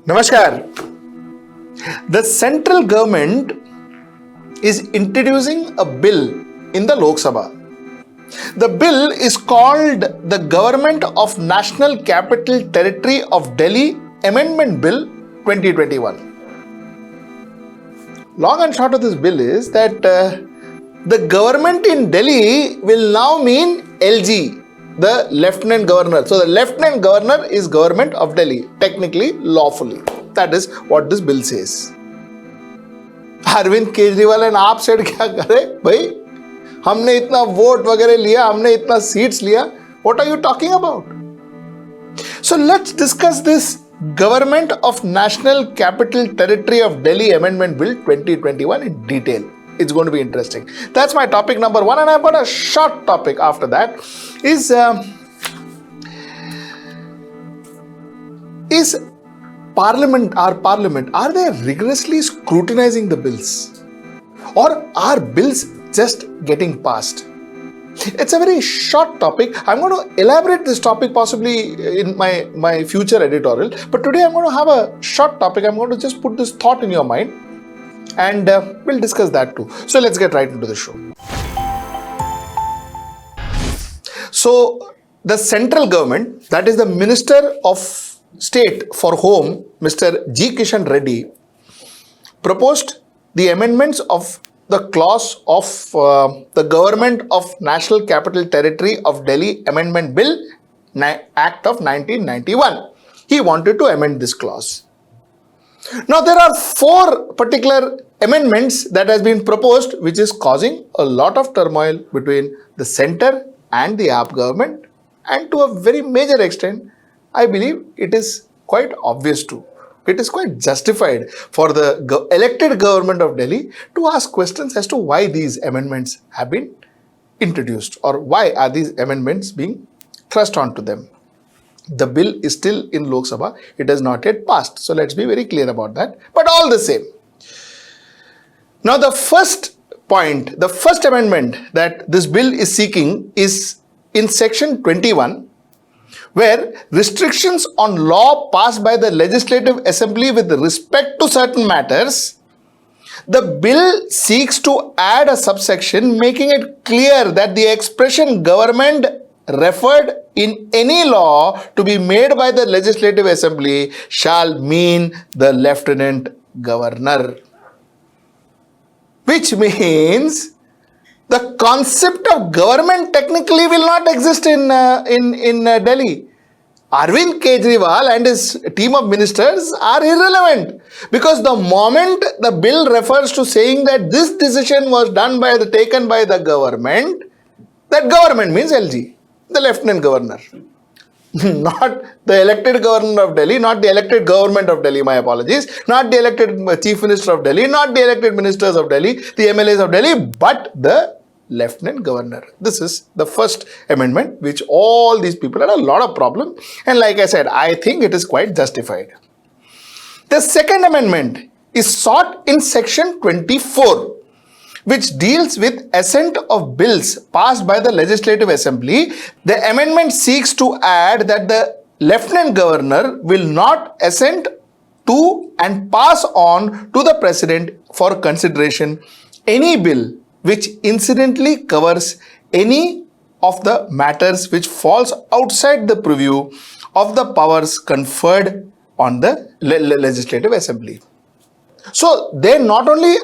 Namaskar. The central government is introducing a bill in the Lok Sabha. The bill is called the Government of National Capital Territory of Delhi Amendment Bill 2021. Long and short of this bill is that the government in Delhi will now mean LG, the Lieutenant Governor. So the Lieutenant Governor is Government of Delhi, technically, lawfully. That is what this bill says. Arvind Kejriwal and AAP said क्या करे भाई, हमने इतना vote वगैरह लिया, हमने इतना seats लिया, what are you talking about? So let's discuss this Government of National Capital Territory of Delhi Amendment Bill 2021 in detail. It's going to be interesting. That's my topic number one, and I've got a short topic after that. Is Parliament, are they rigorously scrutinizing the bills? Or are bills just getting passed? It's a very short topic. I'm going to elaborate this topic possibly in my future editorial. But today I'm going to have a short topic. I'm going to just put this thought in your mind. And we'll discuss that too. So let's get right into the show. So the central government, that is the Minister of State for Home, Mr. G. Kishan Reddy, proposed the amendments of the clause of the Government of National Capital Territory of Delhi Amendment Bill Act of 1991. He wanted to amend this clause. Now there are four particular amendments that has been proposed, which is causing a lot of turmoil between the center and the AAP government, and to a very major extent, I believe it is quite obvious too. It is quite justified for the elected government of Delhi to ask questions as to why these amendments have been introduced, or why are these amendments being thrust onto them. The bill is still in Lok Sabha. It has not yet passed. So let's be very clear about that. But all the same. Now the first point, the first amendment that this bill is seeking is in section 21, where restrictions on law passed by the Legislative Assembly with respect to certain matters, the bill seeks to add a subsection making it clear that the expression government referred in any law to be made by the Legislative Assembly shall mean the Lieutenant Governor. Which means the concept of government technically will not exist in Delhi. Arvind Kejriwal and his team of ministers are irrelevant, because the moment the bill refers to saying that this decision was taken by the government, that government means LG, the Lieutenant Governor. Not the elected governor of Delhi, not the elected government of Delhi, my apologies, not the elected chief minister of Delhi, not the elected ministers of Delhi, the MLAs of Delhi, but the Lieutenant Governor. This is the first amendment, which all these people had a lot of problem. And like I said, I think it is quite justified. The second amendment is sought in section 24, which deals with assent of bills passed by the Legislative Assembly. The amendment seeks to add that the Lieutenant Governor will not assent to and pass on to the President for consideration any bill which incidentally covers any of the matters which falls outside the purview of the powers conferred on the Legislative Assembly. So they not only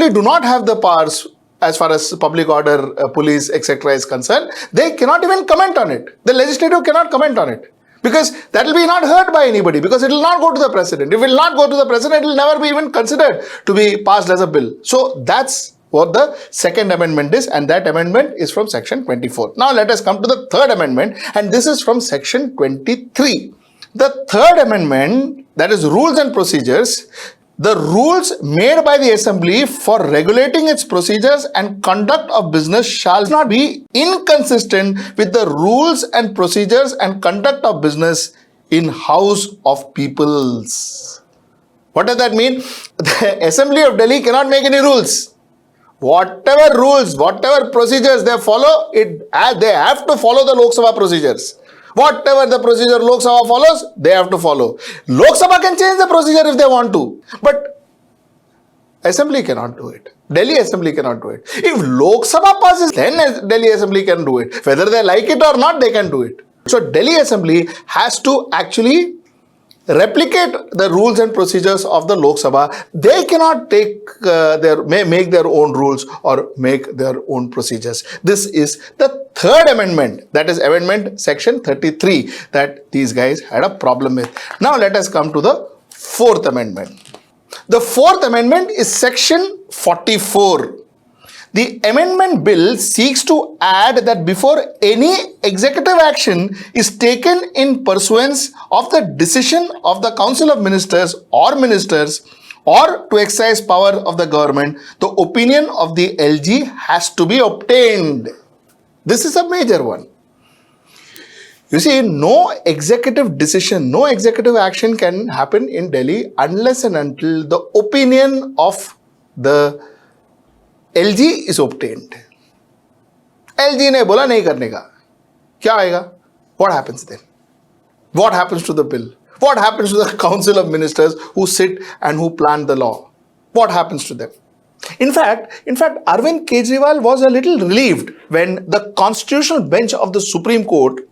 do not have the powers as far as public order, police, etc. is concerned, they cannot even comment on it. The legislative cannot comment on it, because that will be not heard by anybody, because it will not go to the president. If it will not go to the president, it will never be even considered to be passed as a bill. So that's what the second amendment is, and that amendment is from section 24. Now let us come to the third amendment, and this is from section 23. The third amendment, that is rules and procedures. The rules made by the Assembly for regulating its procedures and conduct of business shall not be inconsistent with the rules and procedures and conduct of business in House of Peoples. What does that mean? The Assembly of Delhi cannot make any rules. Whatever rules, whatever procedures they follow, they have to follow the Lok Sabha procedures. Whatever the procedure Lok Sabha follows, they have to follow. Lok Sabha can change the procedure if they want to, but Assembly cannot do it. Delhi Assembly cannot do it. If Lok Sabha passes, then Delhi Assembly can do it. Whether they like it or not, they can do it. So Delhi Assembly has to actually replicate the rules and procedures of the Lok Sabha. They cannot make their own rules or make their own procedures. This is the third amendment, that is amendment section 33, that these guys had a problem with. Now let us come to the fourth amendment. The fourth amendment is section 44. The amendment bill seeks to add that before any executive action is taken in pursuance of the decision of the Council of Ministers or to exercise power of the government, the opinion of the LG has to be obtained. This is a major one. You see, no executive decision, no executive action can happen in Delhi unless and until the opinion of the LG is obtained. LG ने बोला नहीं करने का, क्या आएगा? What happens then? What happens to the bill? What happens to the Council of Ministers who sit and who plan the law? What happens to them? In fact, Arvind Kejriwal was a little relieved when the constitutional bench of the Supreme Court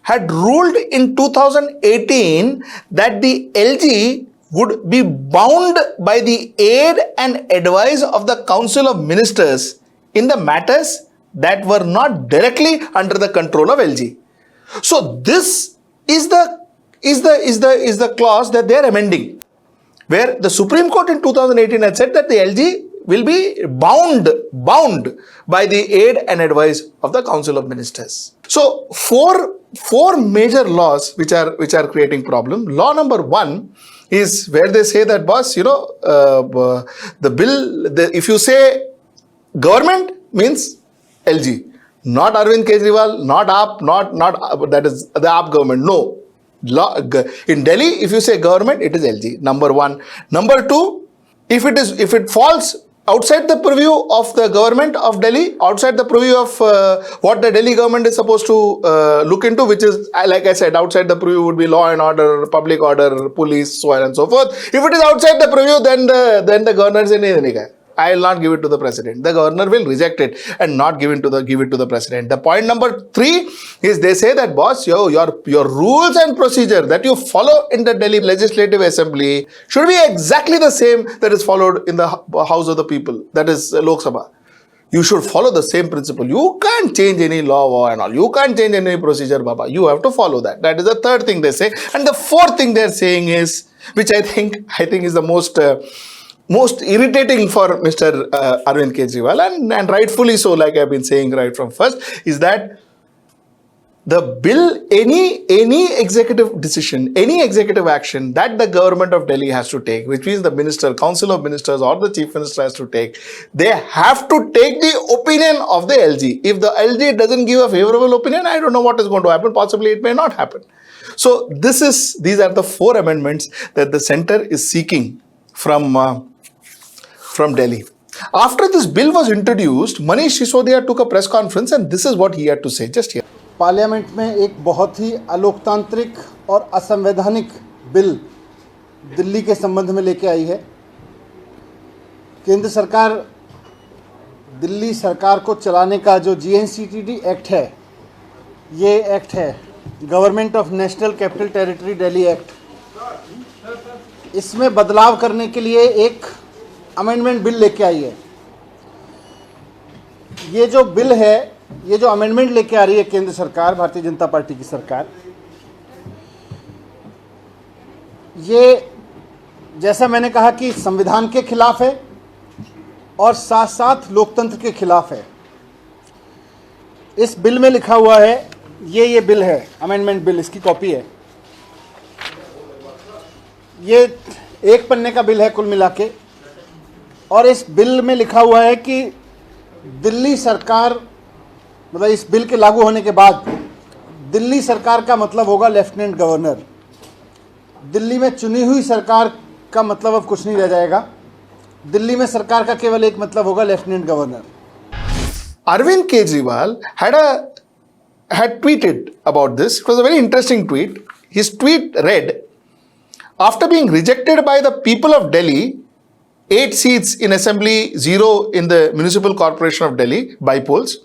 had ruled in 2018 that the LG would be bound by the aid and advice of the Council of Ministers in the matters that were not directly under the control of LG. So this is the clause that they are amending, where the Supreme Court in 2018 had said that the LG will be bound by the aid and advice of the Council of Ministers. So four major laws which are creating problem. Law number one is where they say that, boss, the bill, if you say government means LG, not Arvind Kejriwal, not AAP, not that is the AAP government. No. In Delhi, if you say government, it is LG. Number one. Number two, if it falls outside the purview of the government of Delhi, outside the purview of what the Delhi government is supposed to look into, which is, like I said, outside the purview would be law and order, public order, police, so on and so forth. If it is outside the purview, then the governor says, I will not give it to the president. The governor will reject it and not give it to the president. The point number three is they say that, boss, your rules and procedure that you follow in the Delhi Legislative Assembly should be exactly the same that is followed in the House of the People, that is Lok Sabha. You should follow the same principle. You can't change any law and all. You can't change any procedure, Baba. You have to follow that. That is the third thing they say. And the fourth thing they are saying is, which I think is the most irritating for Mr. Arvind Kejriwal, and rightfully so, like I've been saying right from first, is that the bill, any executive decision, any executive action that the government of Delhi has to take, which means the minister, Council of Ministers or the Chief Minister has to take, they have to take the opinion of the LG. If the LG doesn't give a favorable opinion, I don't know what is going to happen. Possibly it may not happen. So these are the four amendments that the center is seeking from Delhi. After this bill was introduced, Manish Sisodia took a press conference and this is what he had to say. Just here. Parliament में एक बहुत ही अलोकतांत्रिक और असंवैधानिक bill Delhi के संबंध में लेके आई है। केंद्र सरकार दिल्ली सरकार को चलाने का जो GNCTD एक्ट है, ये एक्ट है government of national capital territory Delhi act. इसमें बदलाव करने के लिए एक अमेंडमेंट बिल लेके आई है। ये जो बिल है, ये जो अमेंडमेंट लेके आ रही है केंद्र सरकार, भारतीय जनता पार्टी की सरकार, ये जैसा मैंने कहा कि संविधान के खिलाफ है और साथ साथ लोकतंत्र के खिलाफ है। इस बिल में लिखा हुआ है, ये बिल है, अमेंडमेंट बिल, इसकी कॉपी है। ये एक पन्ने का बिल है कुल मिला के, और इस बिल में लिखा हुआ है कि दिल्ली सरकार, मतलब इस बिल के लागू होने के बाद दिल्ली सरकार का मतलब होगा लेफ्टिनेंट गवर्नर। दिल्ली में चुनी हुई सरकार का मतलब अब कुछ नहीं रह जाएगा। दिल्ली में सरकार का केवल एक मतलब होगा, lieutenant governor. Arvind Kejriwal had had tweeted about this. It was a very interesting tweet. His tweet read, after being rejected by the people of Delhi, 8 seats in assembly, 0 in the municipal corporation of Delhi by polls,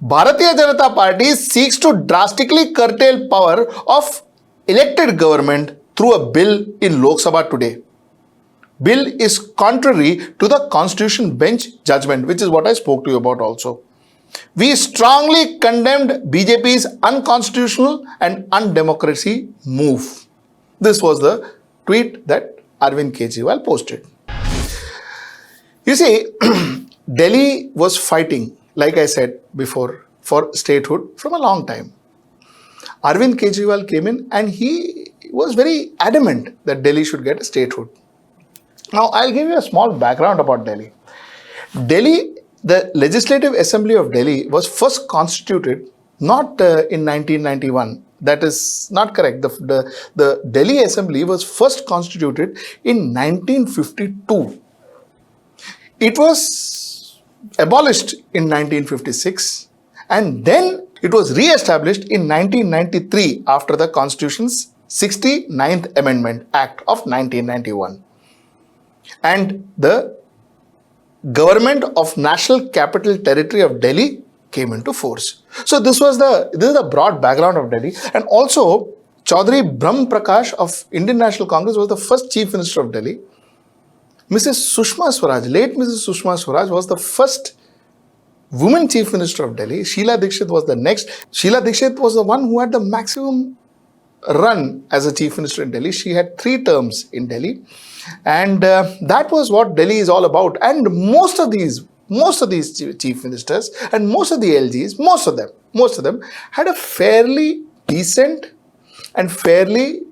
Bharatiya Janata Party seeks to drastically curtail power of elected government through a bill in Lok Sabha today. Bill is contrary to the Constitution Bench judgment, which is what I spoke to you about also. We strongly condemned BJP's unconstitutional and undemocracy move. This was the tweet that Arvind Kejriwal posted. You see, Delhi was fighting, like I said before, for statehood from a long time. Arvind Kejriwal came in and he was very adamant that Delhi should get a statehood. Now, I'll give you a small background about Delhi. Delhi, the Legislative Assembly of Delhi was first constituted not in 1991. That is not correct. The Delhi Assembly was first constituted in 1952. It was abolished in 1956 and then it was re-established in 1993 after the Constitution's 69th Amendment Act of 1991. And the Government of National Capital Territory of Delhi came into force. So this is the broad background of Delhi. And also, Chaudhary Brahm Prakash of Indian National Congress was the first Chief Minister of Delhi. Mrs. Sushma Swaraj, late Mrs. Sushma Swaraj, was the first woman Chief Minister of Delhi. Sheila Dikshit was the next. Sheila Dikshit was the one who had the maximum run as a Chief Minister in Delhi. She had 3 terms in Delhi. And that was what Delhi is all about. And most of these chief ministers and most of the LGs, most of them had a fairly decent and fairly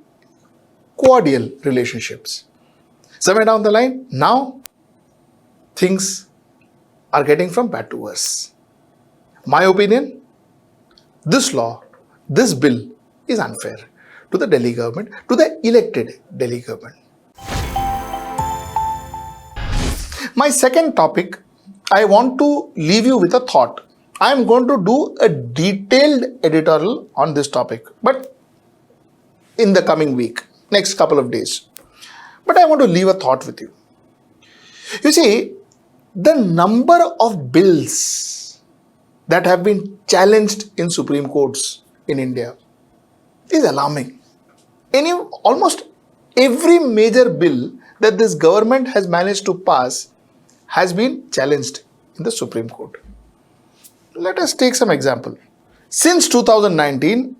cordial relationships. Somewhere down the line, now things are getting from bad to worse. My opinion, this law, this bill is unfair to the Delhi government, to the elected Delhi government. My second topic, I want to leave you with a thought. I am going to do a detailed editorial on this topic, but in the coming week, next couple of days. But I want to leave a thought with you. You see, the number of bills that have been challenged in Supreme Courts in India is alarming. Almost every major bill that this government has managed to pass has been challenged in the Supreme Court. Let us take some example. Since 2019,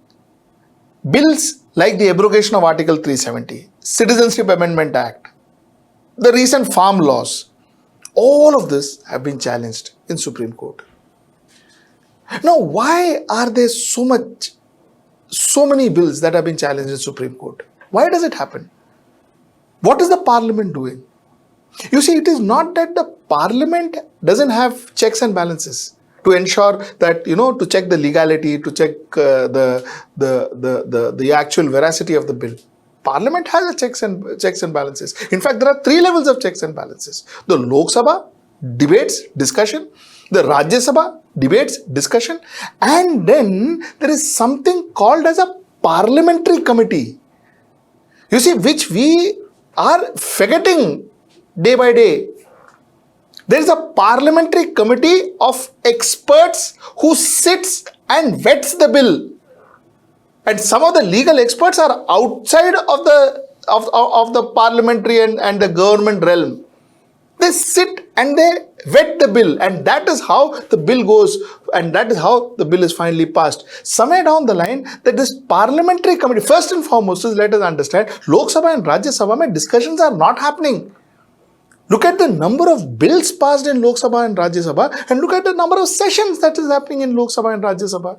bills like the abrogation of Article 370, Citizenship Amendment Act, the recent farm laws, all of this have been challenged in Supreme Court. Now, why are there so many bills that have been challenged in Supreme Court? Why does it happen? What is the Parliament doing? You see, it is not that the Parliament doesn't have checks and balances to ensure that, to check the legality, to check the actual veracity of the bill. Parliament has a checks and balances. In fact, there are 3 levels of checks and balances. The Lok Sabha, debates, discussion. The Rajya Sabha, debates, discussion. And then there is something called as a parliamentary committee. You see, which we are forgetting day by day. There is a parliamentary committee of experts who sits and vets the bill. And some of the legal experts are outside of the parliamentary and the government realm. They sit and they vet the bill, and that is how the bill goes, and that is how the bill is finally passed. Somewhere down the line, that this parliamentary committee, first and foremost, is let us understand, Lok Sabha and Rajya Sabha mein discussions are not happening. Look at the number of bills passed in Lok Sabha and Rajya Sabha, and look at the number of sessions that is happening in Lok Sabha and Rajya Sabha.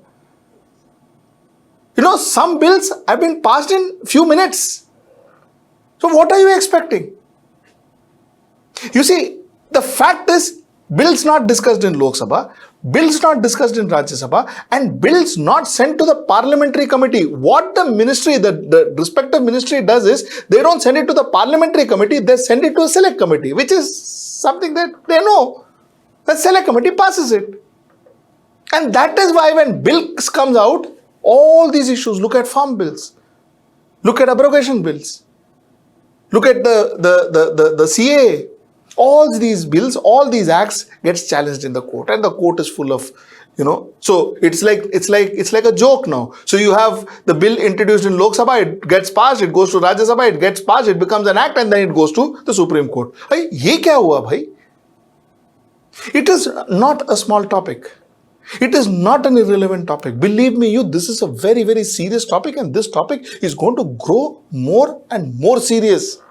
Some bills have been passed in few minutes. So what are you expecting? You see, the fact is, bills not discussed in Lok Sabha, bills not discussed in Rajya Sabha, and bills not sent to the parliamentary committee. What the ministry, the respective ministry does is, they don't send it to the parliamentary committee, they send it to a select committee, which is something that they know. The select committee passes it. And that is why when bills comes out, all these issues, look at farm bills, look at abrogation bills, look at the CA, all these bills, all these acts gets challenged in the court, and the court is full of, so it's like a joke now. So you have the bill introduced in Lok Sabha, it gets passed, it goes to Rajya Sabha, it gets passed, it becomes an act, and then it goes to the Supreme Court. Hey, ye kya hua bhai? It is not a small topic. It is not an irrelevant topic. Believe me, this is a very, very serious topic, and this topic is going to grow more and more serious.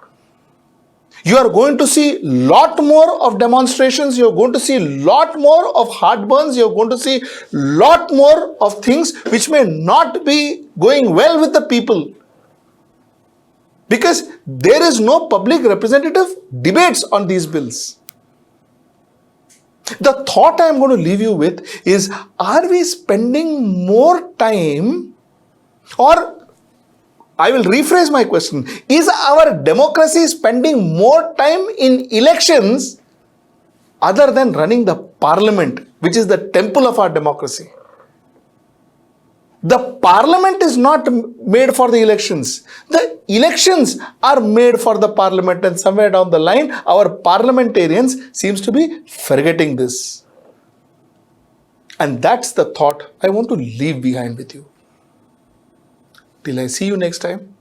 You are going to see lot more of demonstrations. You're going to see lot more of heartburns. You're going to see lot more of things which may not be going well with the people. Because there is no public representative debates on these bills. The thought I am going to leave you with is, are we spending more time, or I will rephrase my question, is our democracy spending more time in elections other than running the parliament, which is the temple of our democracy? The parliament is not made for the elections. The elections are made for the parliament, and somewhere down the line, our parliamentarians seems to be forgetting this. And that's the thought I want to leave behind with you. Till I see you next time.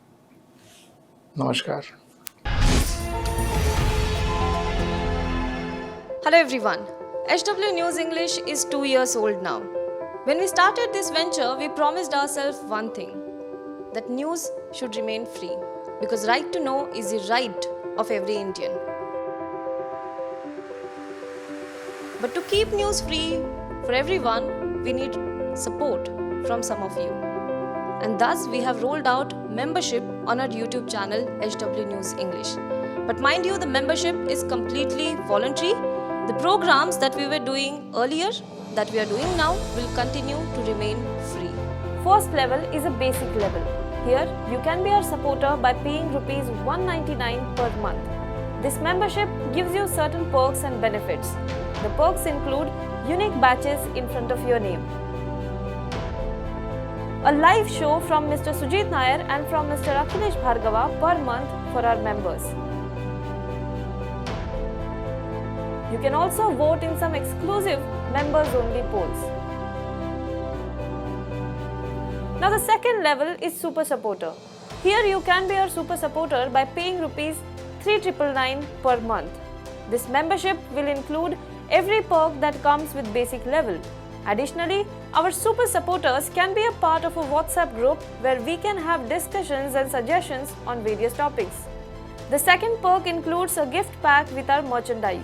Namaskar. Hello everyone. HW News English is 2 years old now. When we started this venture, we promised ourselves one thing, that news should remain free, because right to know is the right of every Indian. But to keep news free for everyone, we need support from some of you. And thus we have rolled out membership on our YouTube channel HW News English. But mind you, the membership is completely voluntary. The programs that we were doing earlier, that we are doing now, will continue to remain free. First level is a basic level. Here, you can be our supporter by paying Rs 199 per month. This membership gives you certain perks and benefits. The perks include unique badges in front of your name, a live show from Mr. Sujit Nair and from Mr. Akhilesh Bhargava per month for our members. You can also vote in some exclusive members-only polls. Now the second level is Super Supporter. Here you can be our Super Supporter by paying Rs 3,999 per month. This membership will include every perk that comes with basic level. Additionally, our Super Supporters can be a part of a WhatsApp group where we can have discussions and suggestions on various topics. The second perk includes a gift pack with our merchandise.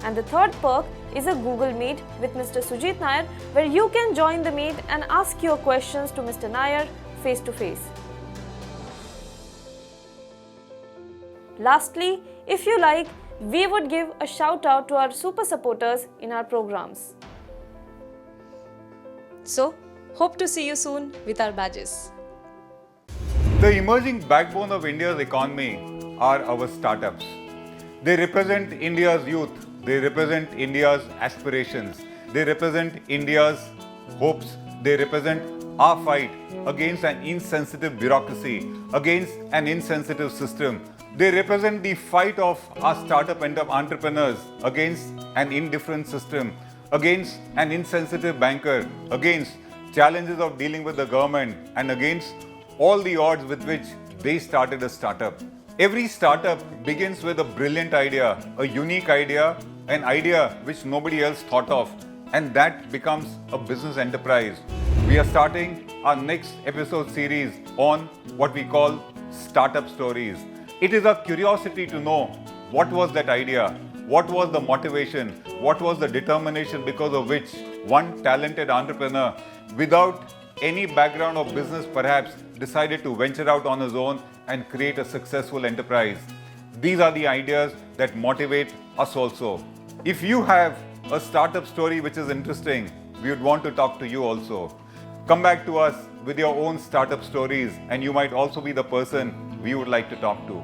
And the third perk is a Google Meet with Mr. Sujit Nair, where you can join the meet and ask your questions to Mr. Nair face to face. Lastly, if you like, we would give a shout out to our super supporters in our programs. So, hope to see you soon with our badges. The emerging backbone of India's economy are our startups. They represent India's youth. They represent India's aspirations. They represent India's hopes. They represent our fight against an insensitive bureaucracy, against an insensitive system. They represent the fight of our startup entrepreneurs against an indifferent system, against an insensitive banker, against challenges of dealing with the government, and against all the odds with which they started a startup. Every startup begins with a brilliant idea, a unique idea, an idea which nobody else thought of, and that becomes a business enterprise. We are starting our next episode series on what we call startup stories. It is our curiosity to know what was that idea, what was the motivation, what was the determination because of which one talented entrepreneur, without any background of business perhaps, decided to venture out on his own and create a successful enterprise. These are the ideas that motivate us also. If you have a startup story which is interesting, we would want to talk to you also. Come back to us with your own startup stories, and you might also be the person we would like to talk to.